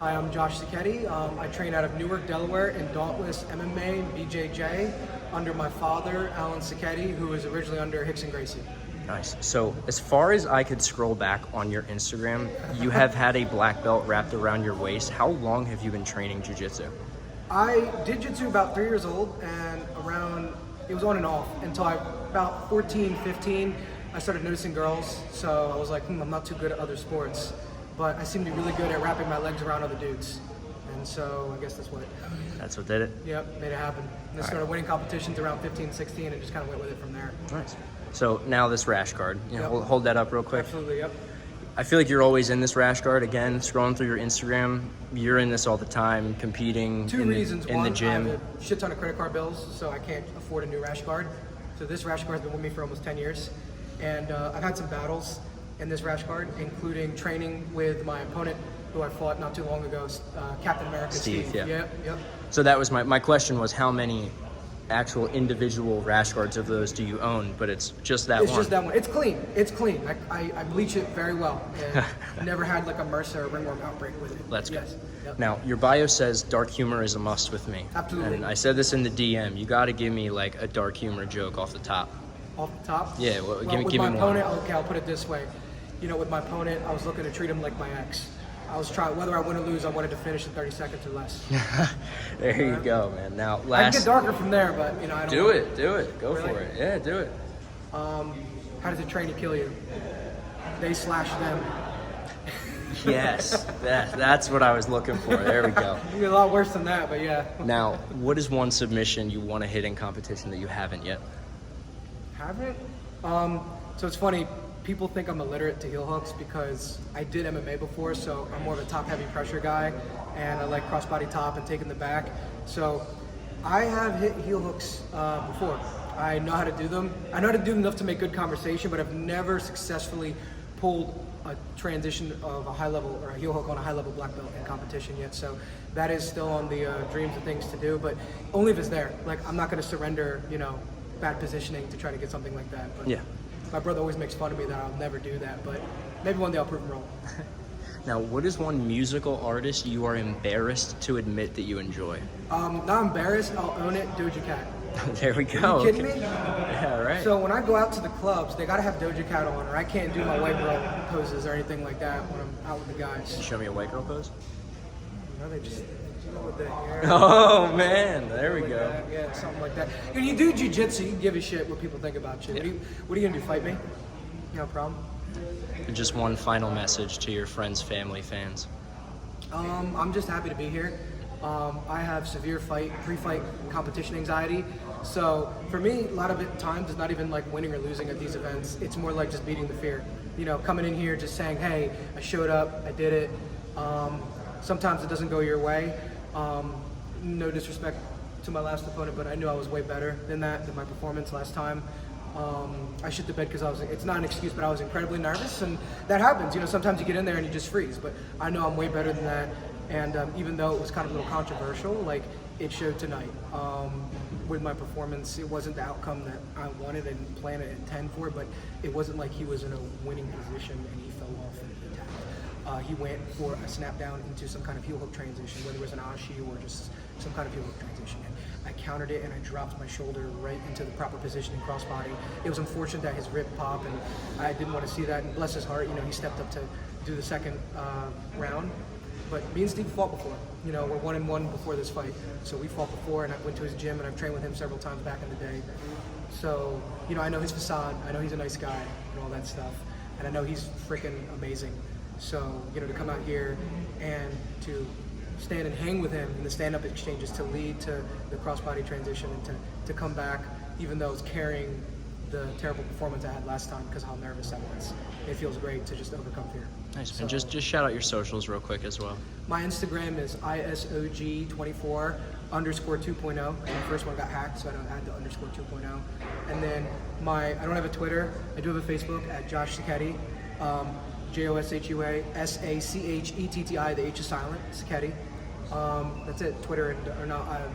Hi, I'm Josh Sachetti. I train out of Newark, Delaware in Dauntless MMA and BJJ under my father, Alan Sachetti, who is originally under Hicks and Gracie. Nice. So as far as I could scroll back on your Instagram, you have had a black belt wrapped around your waist. How long have you been training jiu-jitsu? I did jiu-jitsu about 3 years old, and it was on and off until about 14, 15, I started noticing girls. So I was like, I'm not too good at other sports, but I seem to be really good at wrapping my legs around other dudes. And so I guess that's what did it? Yep, made it happen. And I started winning competitions around 15, 16, and just kind of went with it from there. Nice. So now this rash guard, hold that up real quick. Absolutely, yep. I feel like you're always in this rash guard. Again, scrolling through your Instagram, you're in this all the time, competing Two reasons. in the gym. I have a shit ton of credit card bills, so I can't afford a new rash guard. So this rash guard's been with me for almost 10 years. And I've had some battles in this rash guard, including training with my opponent, who I fought not too long ago, Captain America Steve. Yeah. Yep. So that was my question was how many actual individual rash guards of those do you own? But it's just that one. It's just that one. It's clean. It's clean. I bleach it very well. And never had like a MRSA or ringworm outbreak with it. That's good. Yes. Yep. Now, your bio says dark humor is a must with me. Absolutely. And I said this in the DM. You got to give me like a dark humor joke off the top. Off the top? Yeah, give me my one. opponent, okay, I'll put it this way. With my opponent, I was looking to treat him like my ex. I was trying, whether I win or lose, I wanted to finish in 30 seconds or less. There you go, man. Now, I can get darker from there, but I don't do it. Go really? for it. Yeah, do it. How does a trainee kill you? They slash them. Yes, that's what I was looking for. There we go. You get a lot worse than that, but yeah. Now, what is one submission you want to hit in competition that you haven't yet? Haven't? So it's funny. People think I'm illiterate to heel hooks because I did MMA before, so I'm more of a top-heavy pressure guy, and I like crossbody top and taking the back. So I have hit heel hooks before. I know how to do them. I know how to do them enough to make good conversation, but I've never successfully pulled a transition of a high level or a heel hook on a high level black belt in competition yet. So that is still on the dreams and things to do, but only if it's there. Like, I'm not going to surrender, bad positioning to try to get something like that. But yeah. My brother always makes fun of me that I'll never do that, but maybe one day I'll prove him wrong. Now, what is one musical artist you are embarrassed to admit that you enjoy? Not embarrassed, I'll own it, Doja Cat. There we go. Are you kidding me? Yeah, right. So when I go out to the clubs, they gotta have Doja Cat on, or I can't do my white girl poses or anything like that when I'm out with the guys. Show me a white girl pose. They just with the hair. Oh man, there we go. That. Yeah, something like that. When you do jiu-jitsu, you give a shit what people think about you. Yeah. What are you gonna do? Fight me? You have a problem? And just one final message to your friends, family, fans. I'm just happy to be here. I have severe pre-fight competition anxiety. So for me, a lot of times it's not even like winning or losing at these events. It's more like just beating the fear. Coming in here just saying, hey, I showed up, I did it. Sometimes it doesn't go your way. No disrespect to my last opponent, but I knew I was way better than my performance last time. I shit the bed because it's not an excuse, but I was incredibly nervous, and that happens. Sometimes you get in there and you just freeze, but I know I'm way better than that. And even though it was kind of a little controversial, like, it showed tonight. With my performance, it wasn't the outcome that I wanted and planned and intend for, but it wasn't like he was in a winning position and he fell off and attacked. He went for a snap down into some kind of heel hook transition, whether it was an ashi or just some kind of heel hook transition. And I countered it and I dropped my shoulder right into the proper position in crossbody. It was unfortunate that his rib popped, and I didn't want to see that. And bless his heart, he stepped up to do the second round. But me and Steve fought before. We're 1-1 before this fight. So we fought before, and I went to his gym and I've trained with him several times back in the day. So, I know his facade. I know he's a nice guy and all that stuff. And I know he's freaking amazing. So, to come out here and to stand and hang with him in the stand-up exchanges to lead to the crossbody transition and to come back, even though it's carrying the terrible performance I had last time because of how nervous I was. It feels great to just overcome fear. Nice. So, and just shout out your socials real quick as well. My Instagram is ISOG24_2.0. My first one got hacked, so I don't add the _2.0. And then I don't have a Twitter. I do have a Facebook at Josh Sachetti. JOSHUA SACHETTI. The H is silent. Sachetti. That's it. Twitter and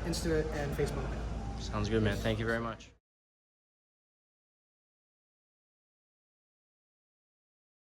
Insta and Facebook. Sounds good, man. Thank you very much.